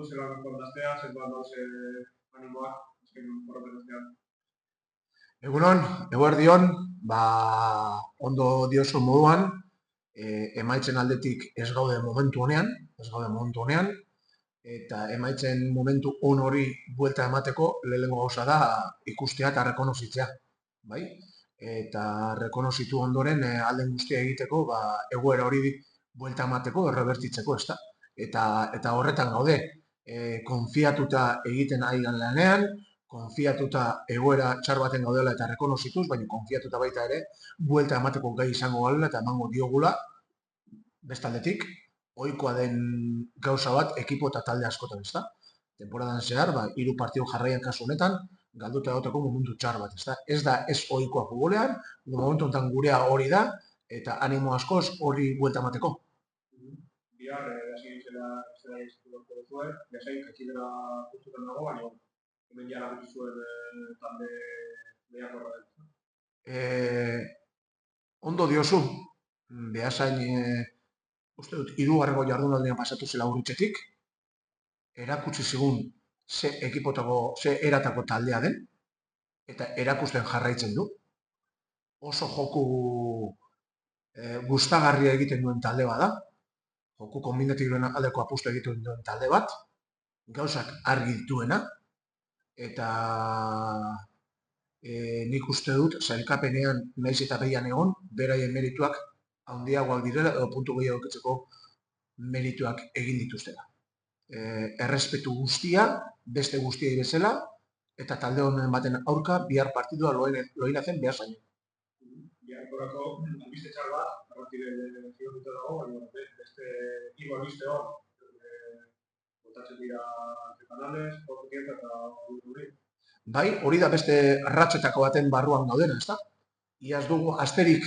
modu zelan kontastea, zenbat dauze animoak, azken porroten aztean. Egunon, eguerdion, ondo diozu moduan, emaitzen aldetik ez gaude momentu honean, eta emaitzen momentu on hori buelta emateko lehenengo gauza da ikustea eta rekonozitzea, bai? Eta rekonozitu ondoren alden guztia egiteko egoera hori buelta emateko, errebertitzeko, ezta? Eta horretan gaude, konfiatuta egiten ari lanean, konfiatuta egoera txar baten gaudela eta rekonozituz, baina konfiatuta baita ere, buelta emateko gai izango gaudela eta emango diogula, bestaldetik, ohikoa den gauza bat ekipo eta talde askotan, ezta? Temporadan zehar, 3 partidu jarraian kasu honetan, galduta egoteko momentu txar bat, ezta? Ez da ez ohikoa futbolean, momentu honetan gurea hori da, eta animo askoz hori buelta emateko. Bihar, hasi zela iztuko duzuen, jasain katxidera justutan dago, baina hemen jara gutu zuen talde lehiakorra den. Ondo diozu, Beasain, uste dut, 3. jardunaldian pasatu zela Urritxetik, erakutsi zigun ze eratako taldea den, eta erakusten jarraitzen du. Oso joku gustagarria egiten duen talde bada, joku kombinatiboen aldeko apustu egiten duen talde bat, gauzak argi dituena, eta nik uste dut, sailkapenean naiz eta behian egon, beraien merituak handiagoak direla, edo puntu gehiago ekitzeko merituak egin dituztela. Errespetu guztia, beste guztia bezala, eta talde honen baten aurka, bihar partidua loina zen Beasain. Biharkorako albiste txar bat, partide zigortuta dago, baina beste hiru albiste hor, botatzen dira Canales, Portuguesa eta Uri. Bai, hori da beste ratxetako baten barruan gaudena, ezta? Iaz dugu asterik,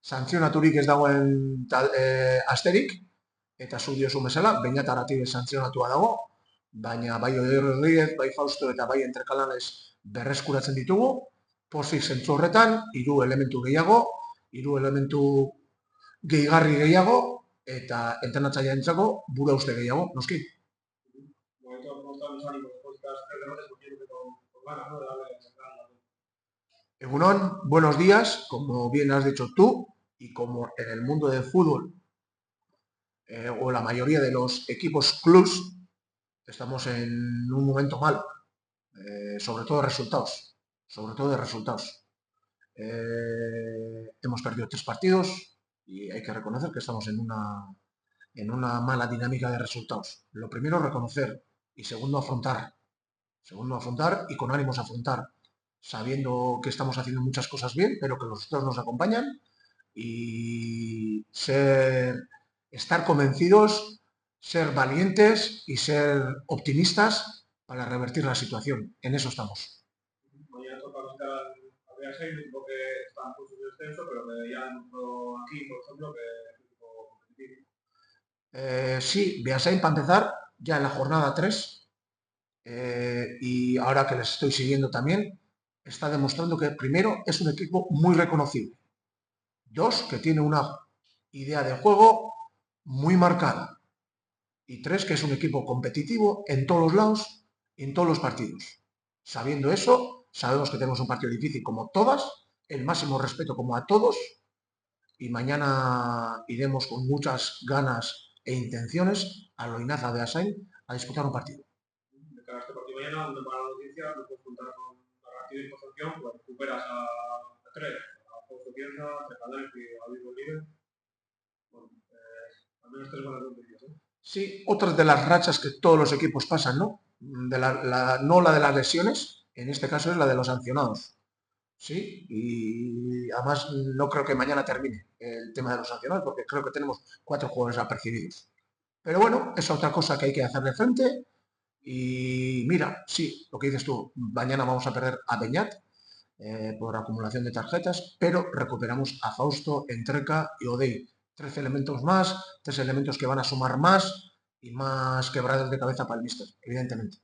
santzionaturik ez dagoen asterik, eta zu diozu bezala, Beñat Aratibes santzionatua dago, baina bai Oder Rodríguez, bai Fausto eta bai Entrekalanes berreskuratzen ditugu, pozik zentzu horretan, 3 elementu gehiago, 3 elementu gehigarri gehiago, eta entrenatzailearentzako bura uste gehiago, noski. Egunon, buenos días, como bien has dicho tú, y como en el mundo del fútbol, o la mayoría de los equipos clubs, estamos en un momento malo, sobre todo de resultados. Hemos perdido 3 partidos y hay que reconocer que estamos en una mala dinámica de resultados. Lo primero, reconocer, y segundo, afrontar. Y con ánimos afrontar, sabiendo que estamos haciendo muchas cosas bien, pero que los resultados nos acompañan, y estar convencidos, ser valientes y ser optimistas para revertir la situación. En eso estamos. Mañana toca buscar a Beasain, porque está en curso de descenso, pero que ya demostró aquí, por ejemplo, que es un equipo competitivo. Sí, Beasain, para empezar, ya en la jornada 3, y ahora que les estoy siguiendo también, está demostrando que, primero, es un equipo muy reconocible. 2, que tiene una idea de juego muy marcada. Y 3, que es un equipo competitivo en todos los lados y en todos los partidos. Sabiendo eso, sabemos que tenemos un partido difícil como todas, el máximo respeto como a todos, y mañana iremos con muchas ganas e intenciones a Loinaza de Beasain a disputar un partido. De cara a este partido mañana, una mala noticia, no puedes contar con la partida de posición, pues recuperas a 3, a Portuguesa, a Canales y a Luis Rodríguez. Bueno, al menos 3 buenas noticias, ¿eh? Sí, otras de las rachas que todos los equipos pasan, ¿no? No la de las lesiones, en este caso es la de los sancionados. Sí, y además no creo que mañana termine el tema de los sancionados, porque creo que tenemos 4 jugadores apercibidos. Pero bueno, es otra cosa que hay que hacerle frente. Y mira, sí, lo que dices tú, mañana vamos a perder a Beñat por acumulación de tarjetas, pero recuperamos a Fausto, Entreca y Odey. 3 elementos más, 3 elementos que van a sumar más y más quebradas de cabeza para el míster, evidentemente.